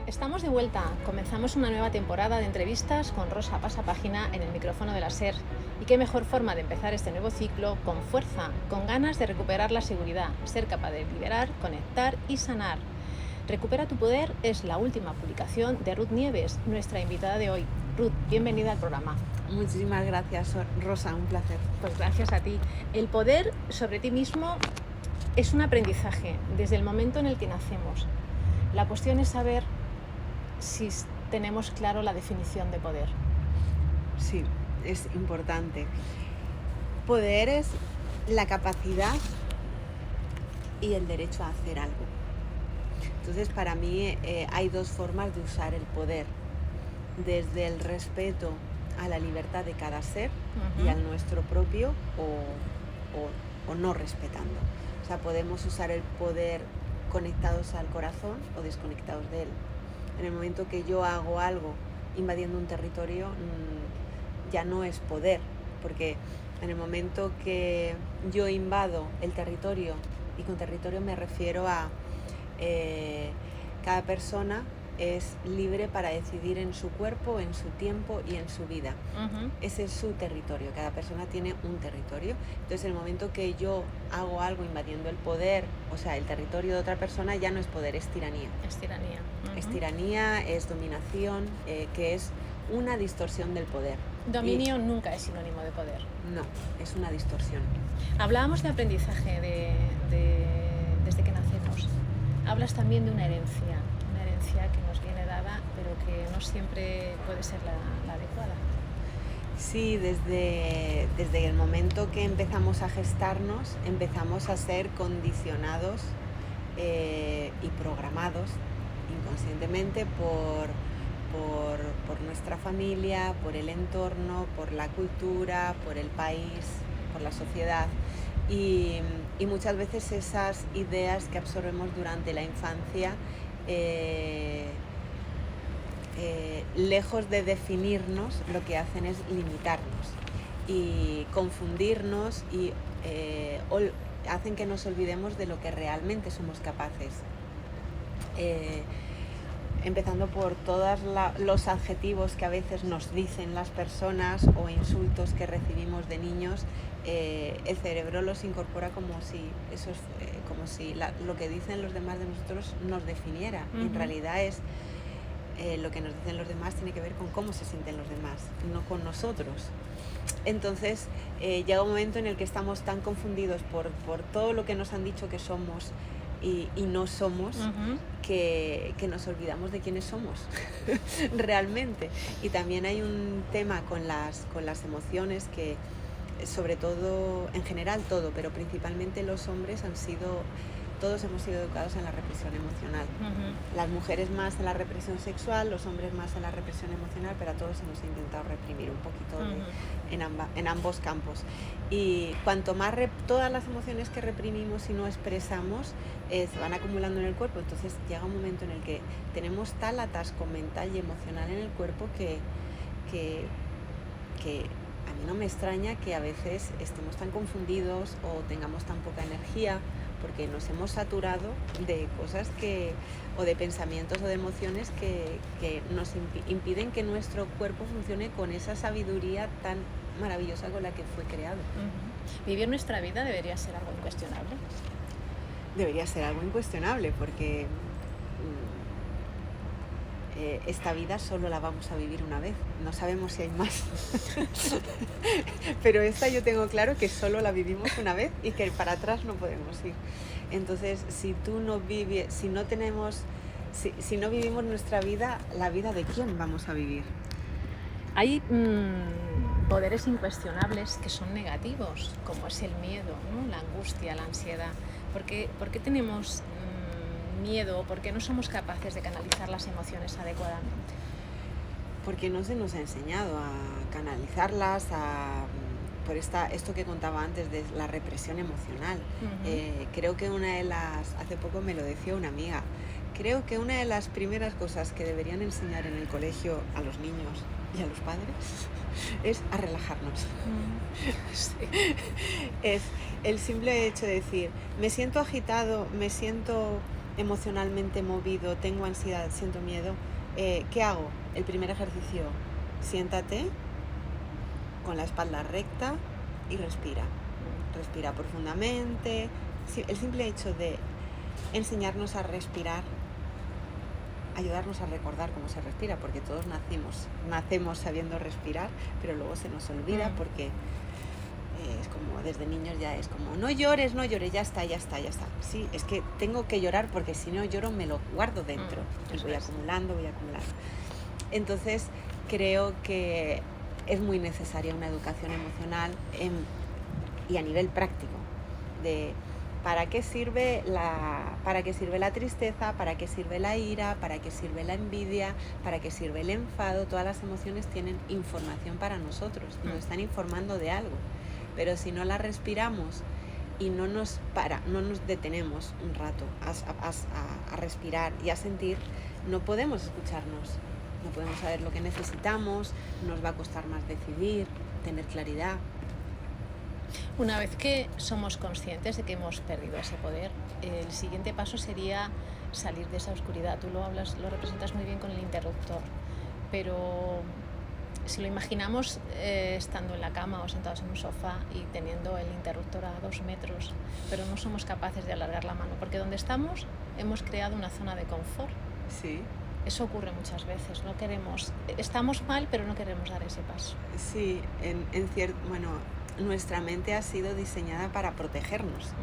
Estamos de vuelta. Comenzamos una nueva temporada de entrevistas con Rosa Pasapágina en el micrófono de la SER. Y qué mejor forma de empezar este nuevo ciclo con fuerza, con ganas de recuperar la seguridad, ser capaz de liderar, conectar y sanar. Recupera tu poder es la última publicación de Ruth Nieves, nuestra invitada de hoy. Ruth, bienvenida al programa. Muchísimas gracias, Rosa, un placer. Pues gracias a ti. El poder sobre ti mismo es un aprendizaje desde el momento en el que nacemos. La cuestión es saber si tenemos claro la definición de poder. Sí, es importante. Poder es la capacidad y el derecho a hacer algo. Entonces, para mí hay dos formas de usar el poder. Desde el respeto a la libertad de cada ser y al nuestro propio o no respetando. O sea, podemos usar el poder conectados al corazón o desconectados de él. En el momento que yo hago algo invadiendo un territorio, ya no es poder, porque en el momento que yo invado el territorio, y con territorio me refiero a cada persona es libre para decidir en su cuerpo, en su tiempo y en su vida. Ese es su territorio, cada persona tiene un territorio. Entonces, en el momento que yo hago algo invadiendo el poder, o sea, el territorio de otra persona, ya no es poder, es tiranía. Es tiranía. Es tiranía, es dominación, que es una distorsión del poder. Dominio nunca es sinónimo de poder. No, es una distorsión. Hablábamos de aprendizaje desde que nacemos. Hablas también de una herencia que nos viene dada, pero que no siempre puede ser la adecuada. Sí, desde el momento que empezamos a gestarnos, empezamos a ser condicionados y programados inconscientemente por nuestra familia, por el entorno, por la cultura, por el país, por la sociedad. Y muchas veces esas ideas que absorbemos durante la infancia, lejos de definirnos, lo que hacen es limitarnos y confundirnos y hacen que nos olvidemos de lo que realmente somos capaces. Empezando por todos los adjetivos que a veces nos dicen las personas o insultos que recibimos de niños, el cerebro los incorpora como si lo que dicen los demás de nosotros nos definiera. En realidad es lo que nos dicen los demás tiene que ver con cómo se sienten los demás, no con nosotros. Entonces llega un momento en el que estamos tan confundidos por todo lo que nos han dicho que somos y no somos, que nos olvidamos de quiénes somos realmente. Y también hay un tema con las emociones que, sobre todo, en general todo, pero principalmente los hombres todos hemos sido educados en la represión emocional. Las mujeres más en la represión sexual, los hombres más en la represión emocional, pero a todos hemos intentado reprimir un poquito en ambos campos. Y cuanto más todas las emociones que reprimimos y no expresamos se van acumulando en el cuerpo, entonces llega un momento en el que tenemos tal atasco mental y emocional en el cuerpo que a mí no me extraña que a veces estemos tan confundidos o tengamos tan poca energía, porque nos hemos saturado de cosas o de pensamientos o de emociones que nos impiden que nuestro cuerpo funcione con esa sabiduría tan maravillosa con la que fue creado. ¿Vivir nuestra vida debería ser algo incuestionable? Debería ser algo incuestionable, porque esta vida solo la vamos a vivir una vez, no sabemos si hay más. Pero esta yo tengo claro que solo la vivimos una vez y que para atrás no podemos ir. Entonces, si no vivimos nuestra vida, ¿la vida de quién vamos a vivir? Hay poderes incuestionables que son negativos, como es el miedo, ¿no? La angustia, la ansiedad. ¿Por qué tenemos miedo? ¿Por qué no somos capaces de canalizar las emociones adecuadamente? Porque no se nos ha enseñado a canalizarlas, por esto que contaba antes de la represión emocional. Creo que hace poco me lo decía una amiga, creo que una de las primeras cosas que deberían enseñar en el colegio a los niños y a los padres es a relajarnos. Sí. Es el simple hecho de decir, me siento agitado, me siento emocionalmente movido, tengo ansiedad, siento miedo, ¿qué hago? El primer ejercicio, siéntate con la espalda recta y respira. Respira profundamente. El simple hecho de enseñarnos a respirar, ayudarnos a recordar cómo se respira, porque todos nacemos sabiendo respirar, pero luego se nos olvida porque es como desde niños ya es como no llores, ya está. Sí, es que tengo que llorar porque si no lloro me lo guardo dentro y voy acumulando. Entonces creo que es muy necesaria una educación emocional y a nivel práctico de para qué sirve la tristeza, para qué sirve la ira, para qué sirve la envidia, para qué sirve el enfado. Todas las emociones tienen información para nosotros, nos están informando de algo, pero si no la respiramos y no nos detenemos un rato a respirar y a sentir, no podemos escucharnos, no podemos saber lo que necesitamos, nos va a costar más decidir, tener claridad. Una vez que somos conscientes de que hemos perdido ese poder, el siguiente paso sería salir de esa oscuridad. Tú lo representas muy bien con el interruptor, pero si lo imaginamos estando en la cama o sentados en un sofá y teniendo el interruptor a 2 metros, pero no somos capaces de alargar la mano, porque donde estamos hemos creado una zona de confort. Sí. Eso ocurre muchas veces, estamos mal, pero no queremos dar ese paso. Sí, nuestra mente ha sido diseñada para protegernos.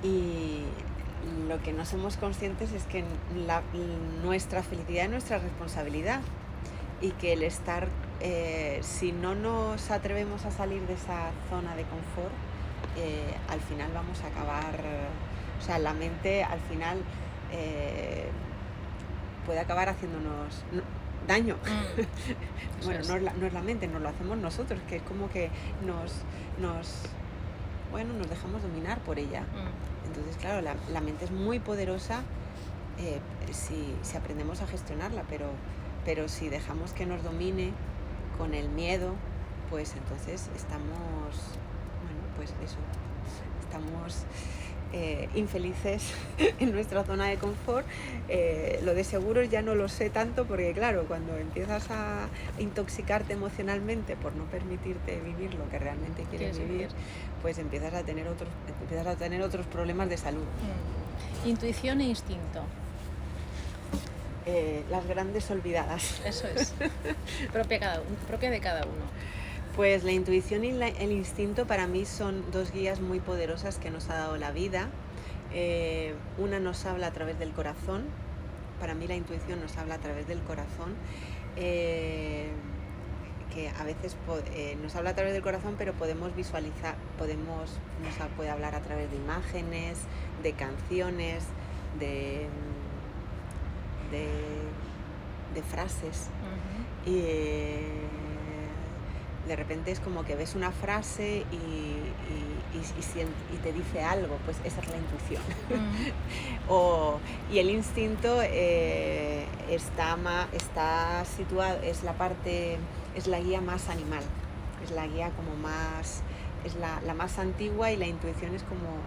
Y lo que no somos conscientes es que nuestra felicidad es nuestra responsabilidad y que el estar, si no nos atrevemos a salir de esa zona de confort, al final vamos a acabar, la mente al final puede acabar haciéndonos daño. Bueno, no es la mente, nos lo hacemos nosotros, que es como que nos dejamos dominar por ella. Entonces, claro, la mente es muy poderosa si aprendemos a gestionarla, pero si dejamos que nos domine con el miedo, pues entonces estamos infelices en nuestra zona de confort. Lo de seguros ya no lo sé tanto porque claro, cuando empiezas a intoxicarte emocionalmente por no permitirte vivir lo que realmente quieres vivir, pues empiezas a tener otros problemas de salud. Intuición e instinto. Las grandes olvidadas. Eso es. propia de cada uno. Pues la intuición y el instinto para mí son 2 guías muy poderosas que nos ha dado la vida. Una nos habla a través del corazón. Para mí la intuición nos habla a través del corazón. Que a veces nos habla a través del corazón, pero podemos visualizar, nos puede hablar a través de imágenes, de canciones, de frases. Y de repente es como que ves una frase y te dice algo, pues esa es la intuición. Y el instinto está situado, es la guía más animal, es la guía como más, es la más antigua, y la intuición es como,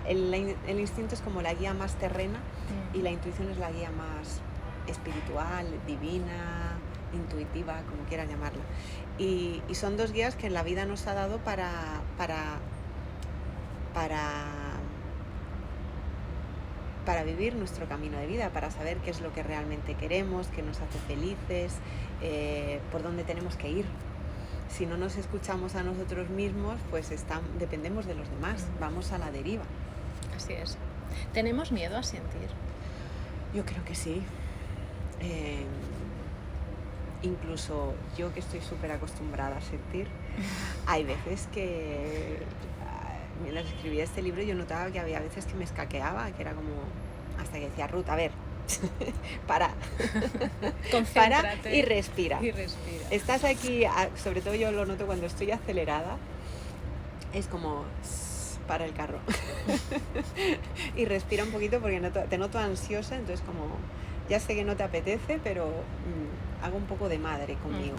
el instinto es como la guía más terrena, y la intuición es la guía más espiritual, divina, intuitiva, como quieras llamarla. Y son 2 guías que la vida nos ha dado para vivir nuestro camino de vida, para saber qué es lo que realmente queremos, qué nos hace felices, por dónde tenemos que ir. Si no nos escuchamos a nosotros mismos, pues dependemos de los demás, vamos a la deriva. Así es. ¿Tenemos miedo a sentir? Yo creo que sí. Incluso yo, que estoy súper acostumbrada a sentir, hay veces que mientras escribía este libro yo notaba que había veces que me escaqueaba, que era como, hasta que decía: Ruth, a ver, para y respira. Estás aquí, sobre todo yo lo noto cuando estoy acelerada, es como para el carro y respira un poquito, porque te noto ansiosa, entonces como ya sé que no te apetece, pero hago un poco de madre conmigo.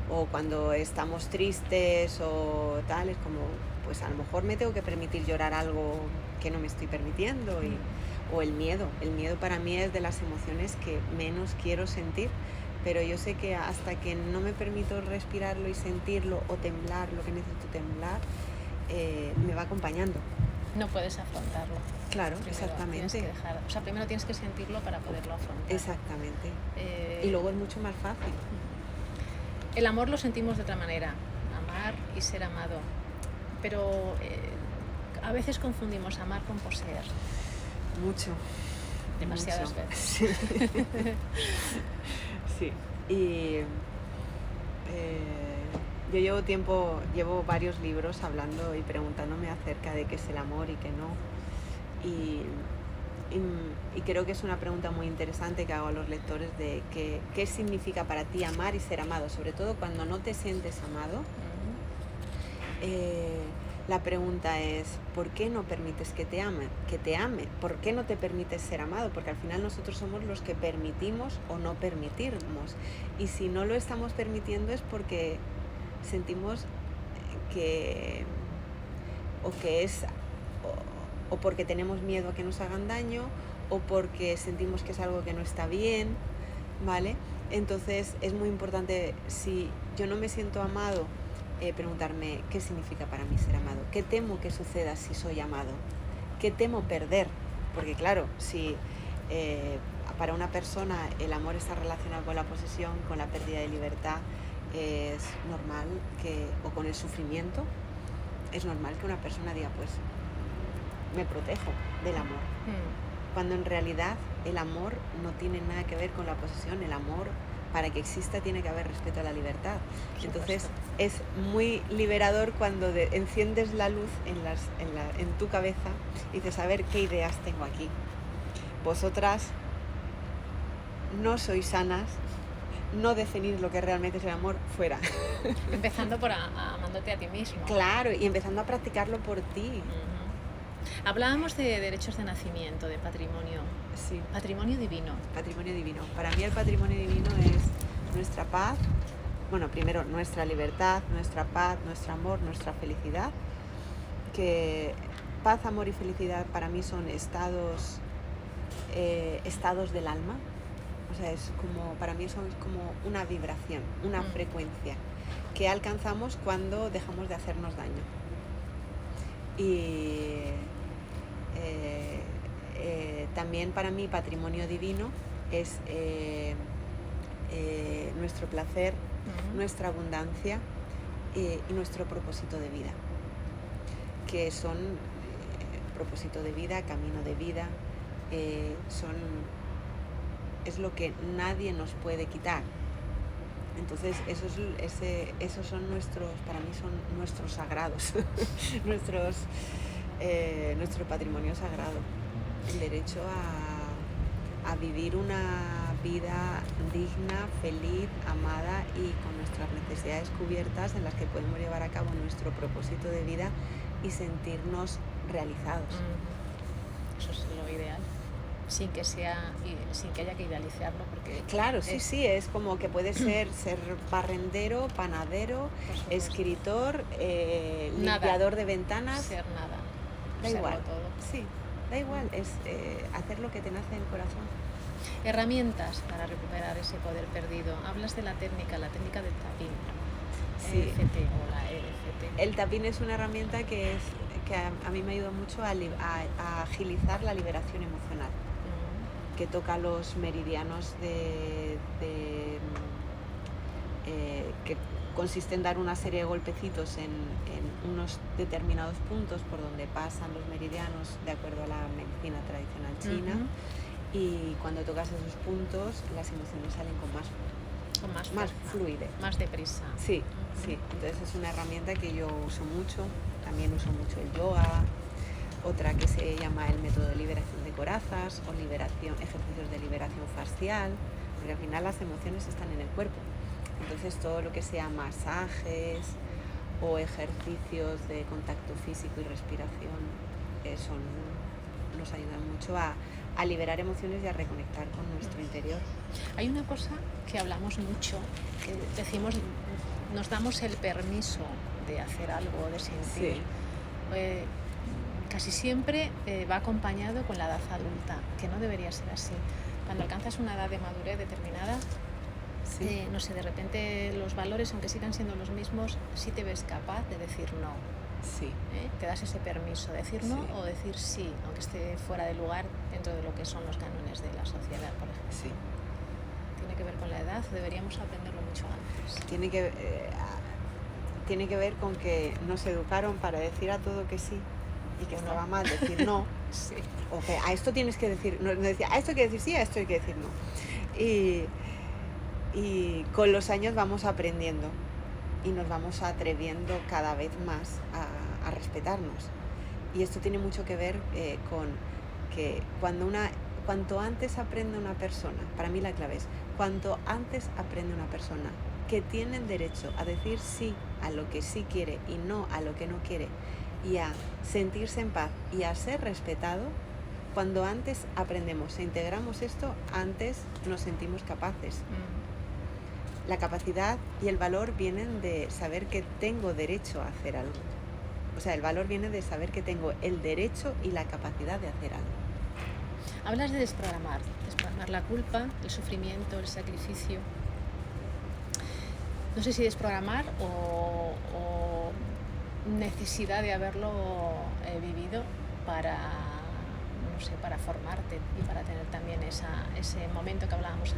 O cuando estamos tristes o tal, es como, pues a lo mejor me tengo que permitir llorar algo que no me estoy permitiendo, O el miedo. El miedo para mí es de las emociones que menos quiero sentir, pero yo sé que hasta que no me permito respirarlo y sentirlo o temblar lo que necesito temblar, me va acompañando. No puedes afrontarlo. Claro, Primero exactamente. tienes que dejar, o sea, primero tienes que sentirlo para poderlo afrontar. Exactamente. Eh, Y luego es mucho más fácil. El amor lo sentimos de otra manera, amar y ser amado, pero a veces confundimos amar con poseer. Mucho. Demasiadas mucho. veces. Sí. Sí. Y yo llevo varios libros hablando y preguntándome acerca de qué es el amor y qué no. Y creo que es una pregunta muy interesante que hago a los lectores de qué significa para ti amar y ser amado, sobre todo cuando no te sientes amado. La pregunta es, ¿por qué no permites que te ame? ¿Por qué no te permites ser amado? Porque al final nosotros somos los que permitimos o no permitimos. Y si no lo estamos permitiendo es porque sentimos o porque tenemos miedo a que nos hagan daño, o porque sentimos que es algo que no está bien, ¿vale? Entonces es muy importante, si yo no me siento amado, preguntarme qué significa para mí ser amado, qué temo que suceda si soy amado, qué temo perder, porque claro, si para una persona el amor está relacionado con la posesión, con la pérdida de libertad, es normal o con el sufrimiento, es normal que una persona diga, pues me protejo del amor, cuando en realidad el amor no tiene nada que ver con la posesión. El amor, para que exista, tiene que haber respeto a la libertad. Entonces es muy liberador cuando enciendes la luz en tu cabeza y dices, a ver qué ideas tengo aquí. Vosotras no sois sanas, no definís lo que realmente es el amor, fuera. Empezando por amándote a ti mismo. Claro, y empezando a practicarlo por ti. Hablábamos de derechos de nacimiento, de patrimonio. Sí. Patrimonio divino. Patrimonio divino. Para mí el patrimonio divino es nuestra paz, bueno, primero nuestra libertad, nuestra paz, nuestro amor, nuestra felicidad. Que paz, amor y felicidad para mí son estados del alma. O sea, para mí son como una vibración, una frecuencia que alcanzamos cuando dejamos de hacernos daño. Y también para mí patrimonio divino es nuestro placer, nuestra abundancia y nuestro propósito de vida, que son propósito de vida, camino de vida, es lo que nadie nos puede quitar. Entonces esos son para mí son nuestros sagrados, nuestro patrimonio sagrado, el derecho a vivir una vida digna, feliz, amada y con nuestras necesidades cubiertas, en las que podemos llevar a cabo nuestro propósito de vida y sentirnos realizados. Eso es lo ideal. Sin que haya que idealizarlo, porque claro, sí, es como que puede ser barrendero, panadero, escritor, limpiador de ventanas. Ser nada. Da igual. Todo. Sí, da igual, es hacer lo que te nace en el corazón. Herramientas para recuperar ese poder perdido. Hablas de la técnica del tapín. Sí. EFT o la EFT. El tapín es una herramienta que a mí me ayuda mucho a agilizar la liberación emocional, que toca los meridianos que consiste en dar una serie de golpecitos en unos determinados puntos por donde pasan los meridianos de acuerdo a la medicina tradicional china. Y cuando tocas esos puntos las emociones salen con más fluidez, más deprisa. Sí. Entonces es una herramienta que yo uso mucho. También uso mucho el yoga, otra que se llama el método de liberación de corazas o ejercicios de liberación facial, porque al final las emociones están en el cuerpo. Entonces todo lo que sea masajes o ejercicios de contacto físico y respiración nos ayudan mucho a liberar emociones y a reconectar con nuestro interior. Hay una cosa que hablamos mucho, que decimos, nos damos el permiso de hacer algo, de sentir. Sí. casi siempre va acompañado con la edad adulta, que no debería ser así. Cuando alcanzas una edad de madurez determinada, Sí, no sé, de repente los valores, aunque sigan siendo los mismos, sí te ves capaz de decir no. sí, Te das ese permiso de decir no sí, o decir sí, aunque esté fuera de lugar dentro de lo que son los cánones de la sociedad, por ejemplo. sí. Tiene que ver con la edad, deberíamos aprenderlo mucho antes. Tiene que ver con que nos educaron para decir a todo que sí y que O no. estaba mal decir no, Sí. o que a esto tienes que decir, no decía, a esto hay que decir sí, a esto hay que decir no. Y con los años vamos aprendiendo y nos vamos atreviendo cada vez más a respetarnos. Y esto tiene mucho que ver con que cuanto antes aprende una persona, para mí la clave es, cuanto antes aprende una persona que tiene el derecho a decir sí a lo que sí quiere y no a lo que no quiere, y a sentirse en paz y a ser respetado, cuando antes aprendemos e integramos esto, antes nos sentimos capaces. La capacidad y el valor vienen de saber que tengo derecho a hacer algo. O sea, el valor viene de saber que tengo el derecho y la capacidad de hacer algo. Hablas de desprogramar la culpa, el sufrimiento, el sacrificio. No sé si desprogramar o necesidad de haberlo vivido para, no sé, para formarte y para tener también ese momento que hablábamos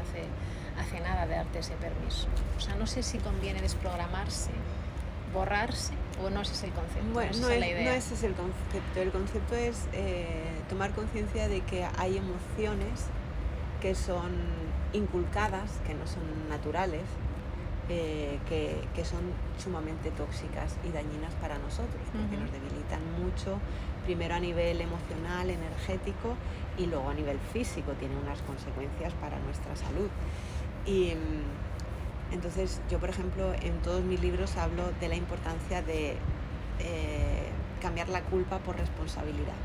hace nada de darte ese permiso. O sea, no sé si conviene desprogramarse, borrarse, o no ese es el concepto. Bueno, no es la idea. no ese es el concepto. El concepto es tomar conciencia de que hay emociones que son inculcadas, que no son naturales, que son sumamente tóxicas y dañinas para nosotros, porque nos debilitan mucho, primero a nivel emocional, energético, y luego a nivel físico, tienen unas consecuencias para nuestra salud. Y entonces yo, por ejemplo, en todos mis libros hablo de la importancia de cambiar la culpa por responsabilidad.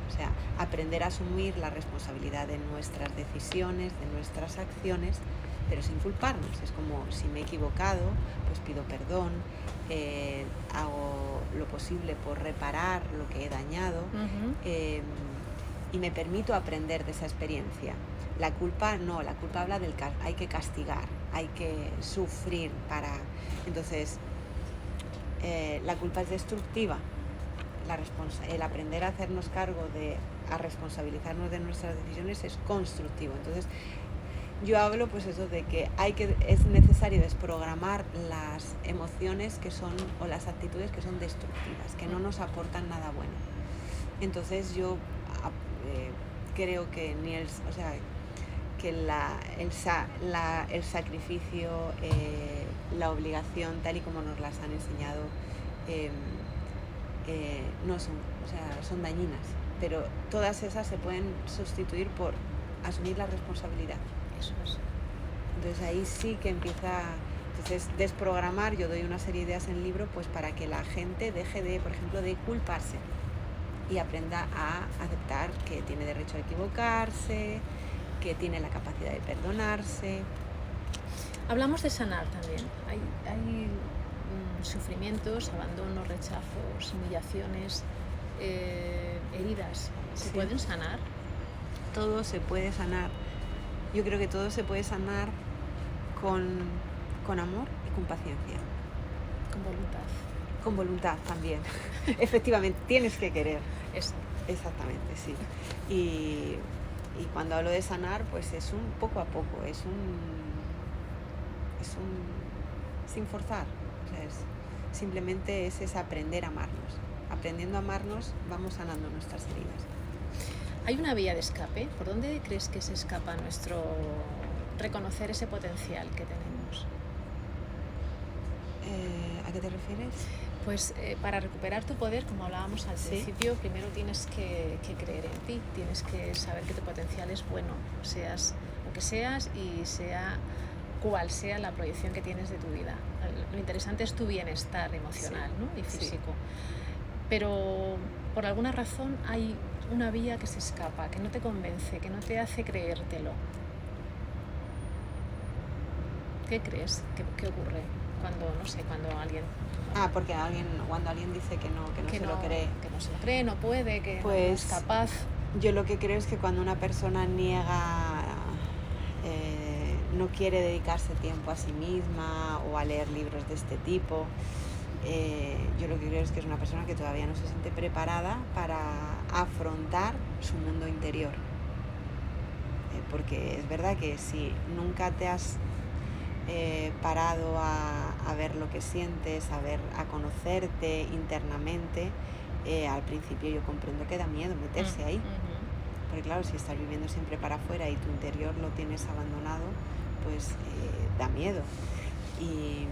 O sea, aprender a asumir la responsabilidad de nuestras decisiones, de nuestras acciones, pero sin culparnos. Es como, si me he equivocado, pues pido perdón, hago lo posible por reparar lo que he dañado, y me permito aprender de esa experiencia. La culpa no, la culpa habla del hay que castigar, hay que sufrir para... Entonces, la culpa es destructiva. El aprender a hacernos cargo a responsabilizarnos de nuestras decisiones es constructivo. Entonces, yo hablo pues eso de que es necesario desprogramar las emociones o las actitudes que son destructivas, que no nos aportan nada bueno. Entonces yo creo que el sacrificio, la obligación, tal y como nos las han enseñado, no son, son dañinas, pero todas esas se pueden sustituir por asumir la responsabilidad. Eso es. Entonces ahí sí que empieza. Entonces, desprogramar, yo doy una serie de ideas en el libro pues para que la gente deje de, por ejemplo, de culparse y aprenda a aceptar que tiene derecho a equivocarse, que tiene la capacidad de perdonarse. Hablamos de sanar también. Hay sufrimientos, abandonos, rechazos, humillaciones, heridas. ¿Se pueden sanar? Todo se puede sanar. Yo creo que todo se puede sanar con amor y con paciencia. Con voluntad. Con voluntad también. Efectivamente, tienes que querer. Eso. Exactamente, sí. Y cuando hablo de sanar, pues es un poco a poco, es un sin forzar. O sea, simplemente es aprender a amarnos. Aprendiendo a amarnos, vamos sanando nuestras heridas. ¿Hay una vía de escape? ¿Por dónde crees que se escapa nuestro reconocer ese potencial que tenemos? ¿A qué te refieres? Pues para recuperar tu poder, como hablábamos al principio, primero tienes que creer en ti, tienes que saber que tu potencial es bueno, seas lo que seas y sea cual sea la proyección que tienes de tu vida. Lo interesante es tu bienestar emocional, ¿no? Y físico. Pero por alguna razón hay una vía que se escapa, que no te convence, que no te hace creértelo. ¿Qué crees? ¿Qué ocurre cuando, no sé, cuando alguien... Porque cuando alguien dice que no se lo cree. Que no se lo cree, no puede, que no Pues es capaz. yo lo que creo es que cuando una persona no quiere dedicarse tiempo a sí misma o a leer libros de este tipo, yo lo que creo es que es una persona que todavía no se siente preparada para afrontar su mundo interior. Porque es verdad que si nunca te has parado a ver lo que sientes, a conocerte internamente, al principio yo comprendo que da miedo meterse ahí. Porque claro, si estás viviendo siempre para afuera y tu interior lo tienes abandonado, pues da miedo. Y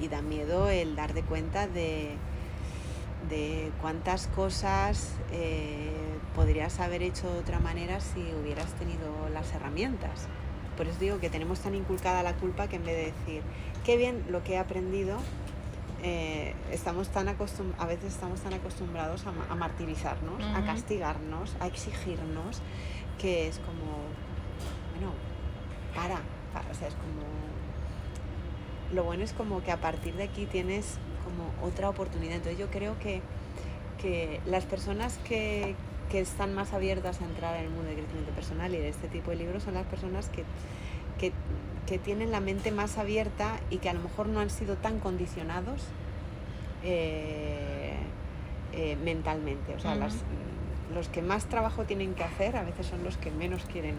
da miedo el darte cuenta de cuántas cosas podrías haber hecho de otra manera si hubieras tenido las herramientas. Por eso digo que tenemos tan inculcada la culpa que en vez de decir, qué bien lo que he aprendido, a veces estamos tan acostumbrados a martirizarnos, a castigarnos, a exigirnos, que es como, bueno, para, o sea, es como... Lo bueno es como que a partir de aquí tienes como otra oportunidad. Entonces yo creo que las personas que están más abiertas a entrar en el mundo de crecimiento personal y de este tipo de libros son las personas que tienen la mente más abierta y que a lo mejor no han sido tan condicionados mentalmente. O sea, los que más trabajo tienen que hacer a veces son los que menos quieren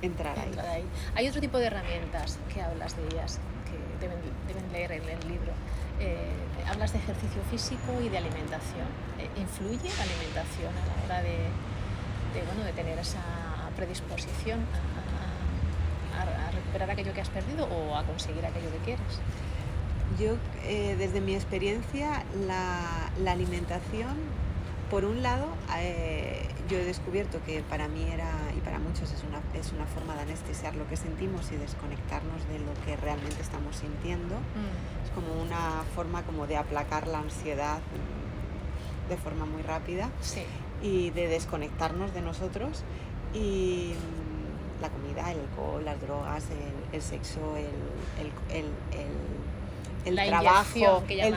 entrar ahí. Hay otro tipo de herramientas que hablas de ellas, que deben leer en el libro. Hablas de ejercicio físico y de alimentación. ¿Influye la alimentación a la hora de tener esa predisposición a recuperar aquello que has perdido o a conseguir aquello que quieres? Yo, desde mi experiencia, la alimentación, por un lado, yo he descubierto que para mí y para muchos es una forma de anestesiar lo que sentimos y desconectarnos de lo que realmente estamos sintiendo. Es como una forma como de aplacar la ansiedad de forma muy rápida. Sí. Y de desconectarnos de nosotros. Y la comida, el alcohol, las drogas, el sexo, el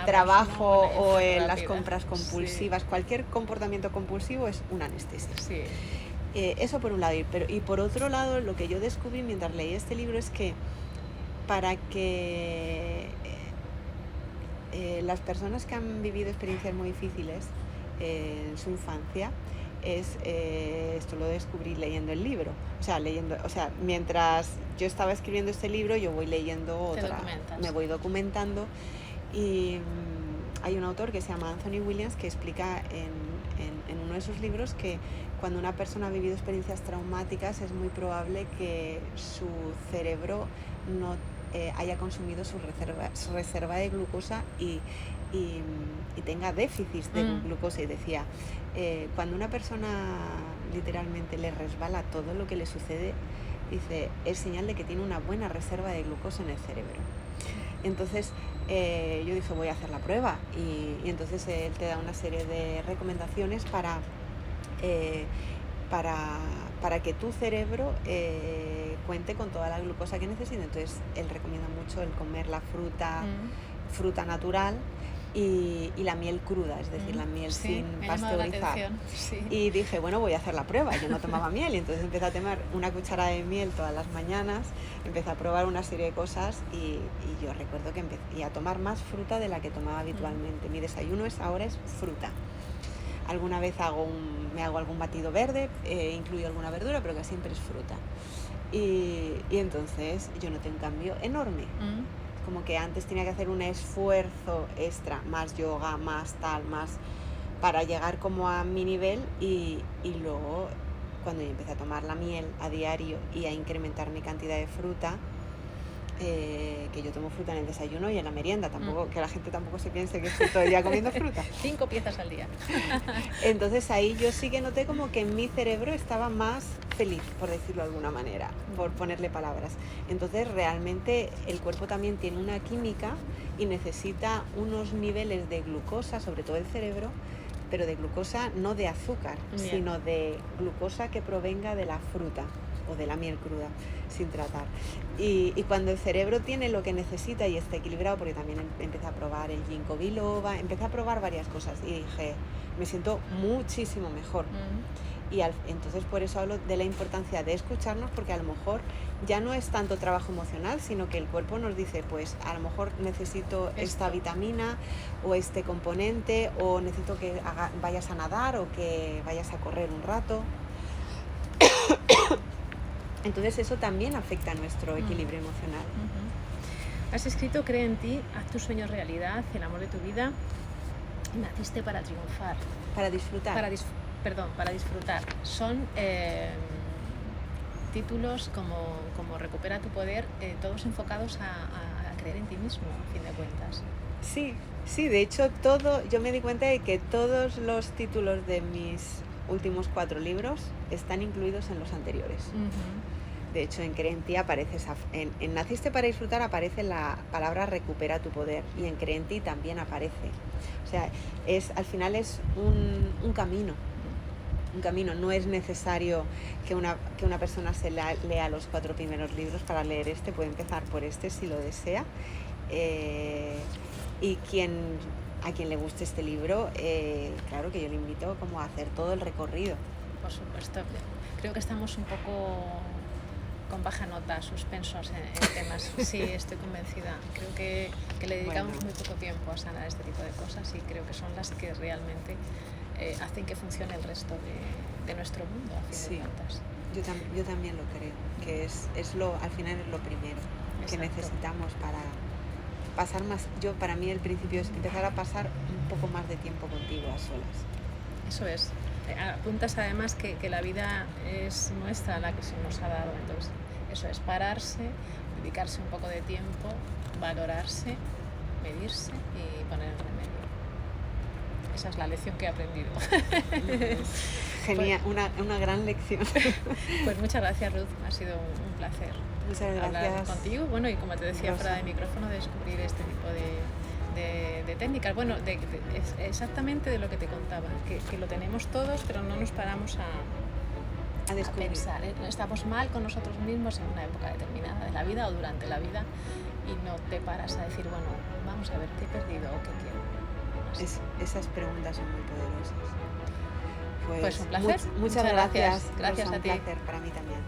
trabajo, ¿no? Las compras compulsivas, sí. Cualquier comportamiento compulsivo es una anestesia. Sí. Eso por un lado. Y por otro lado, lo que yo descubrí mientras leí este libro es que para que las personas que han vivido experiencias muy difíciles en su infancia, esto lo descubrí leyendo el libro. O sea, mientras yo estaba escribiendo este libro, yo voy leyendo me voy documentando, y hay un autor que se llama Anthony Williams que explica en uno de sus libros que cuando una persona ha vivido experiencias traumáticas es muy probable que su cerebro no haya consumido su reserva de glucosa y tenga déficits de glucosa. Y decía, cuando una persona literalmente le resbala todo lo que le sucede, dice, es señal de que tiene una buena reserva de glucosa en el cerebro. Entonces yo dije, voy a hacer la prueba, y entonces él te da una serie de recomendaciones para que tu cerebro cuente con toda la glucosa que necesita. Entonces él recomienda mucho el comer la fruta natural y la miel cruda, es decir, la miel sin pasteurizar. Sí. Y dije, bueno, voy a hacer la prueba. Yo no tomaba miel, y entonces empecé a tomar una cucharada de miel todas las mañanas, empecé a probar una serie de cosas, y yo recuerdo que empecé a tomar más fruta de la que tomaba habitualmente. Mi desayuno ahora es fruta. Alguna vez me hago algún batido verde, incluyo alguna verdura, pero que siempre es fruta. Y entonces yo noté un cambio enorme. Como que antes tenía que hacer un esfuerzo extra, más yoga, más para llegar como a mi nivel, y luego cuando yo empecé a tomar la miel a diario y a incrementar mi cantidad de fruta, que yo tomo fruta en el desayuno y en la merienda, que la gente tampoco se piense que estoy todo el día comiendo fruta. 5 piezas al día. Entonces ahí yo sí que noté como que mi cerebro estaba más feliz, por decirlo de alguna manera, por ponerle palabras. Entonces realmente el cuerpo también tiene una química y necesita unos niveles de glucosa, sobre todo el cerebro, pero de glucosa no de azúcar, Bien. sino de glucosa que provenga de la fruta o de la miel cruda, sin tratar. Y cuando el cerebro tiene lo que necesita y está equilibrado, porque también empecé a probar el ginkgo biloba, empecé a probar varias cosas y dije, me siento muchísimo mejor. Y entonces por eso hablo de la importancia de escucharnos, porque a lo mejor ya no es tanto trabajo emocional, sino que el cuerpo nos dice, pues a lo mejor necesito esta vitamina o este componente, o necesito que vayas a nadar o que vayas a correr un rato. Entonces eso también afecta a nuestro equilibrio emocional. Has escrito: cree en ti, haz tus sueños realidad, el amor de tu vida, y naciste para triunfar. Para disfrutar. Para disfrutar. Son títulos como Recupera tu poder, todos enfocados a creer en ti mismo, a fin de cuentas. Sí, de hecho yo me di cuenta de que todos los títulos de mis últimos 4 libros están incluidos en los anteriores. De hecho, en Cree en ti aparece en Naciste para disfrutar aparece la palabra recupera tu poder, y en Cree en ti también aparece. O sea, al final es un camino. Un camino. No es necesario que una persona lea los 4 primeros libros para leer este. Puede empezar por este si lo desea. Y a quien le guste este libro, claro que yo le invito como a hacer todo el recorrido. Por supuesto. Creo que estamos un poco con baja nota, suspensos en temas. Sí, estoy convencida. Creo que le dedicamos muy poco tiempo a sanar este tipo de cosas, y creo que son las que realmente hacen que funcione el resto de nuestro mundo, a fin de cuentas. Yo también lo creo, que al final es lo primero. Exacto. Que necesitamos para pasar más. Para mí el principio es empezar a pasar un poco más de tiempo contigo a solas. Eso es. Apuntas además que la vida es nuestra, la que se nos ha dado. Entonces, eso es pararse, dedicarse un poco de tiempo, valorarse, medirse y poner el remedio. Esa es la lección que he aprendido. Genial, una gran lección. Pues muchas gracias, Ruth. Ha sido un placer. Muchas gracias. Hablar contigo. Bueno, y como te decía, Rosa, fuera de micrófono, descubrir este tipo de técnicas. Bueno, exactamente de lo que te contaba, que lo tenemos todos, pero no nos paramos a pensar. Estamos mal con nosotros mismos en una época determinada de la vida o durante la vida, y no te paras a decir, bueno, vamos a ver qué he perdido o qué quiero. Esas preguntas son muy poderosas. Pues un placer. Muchas gracias. Gracias Rosa, a ti. Un placer para mí también.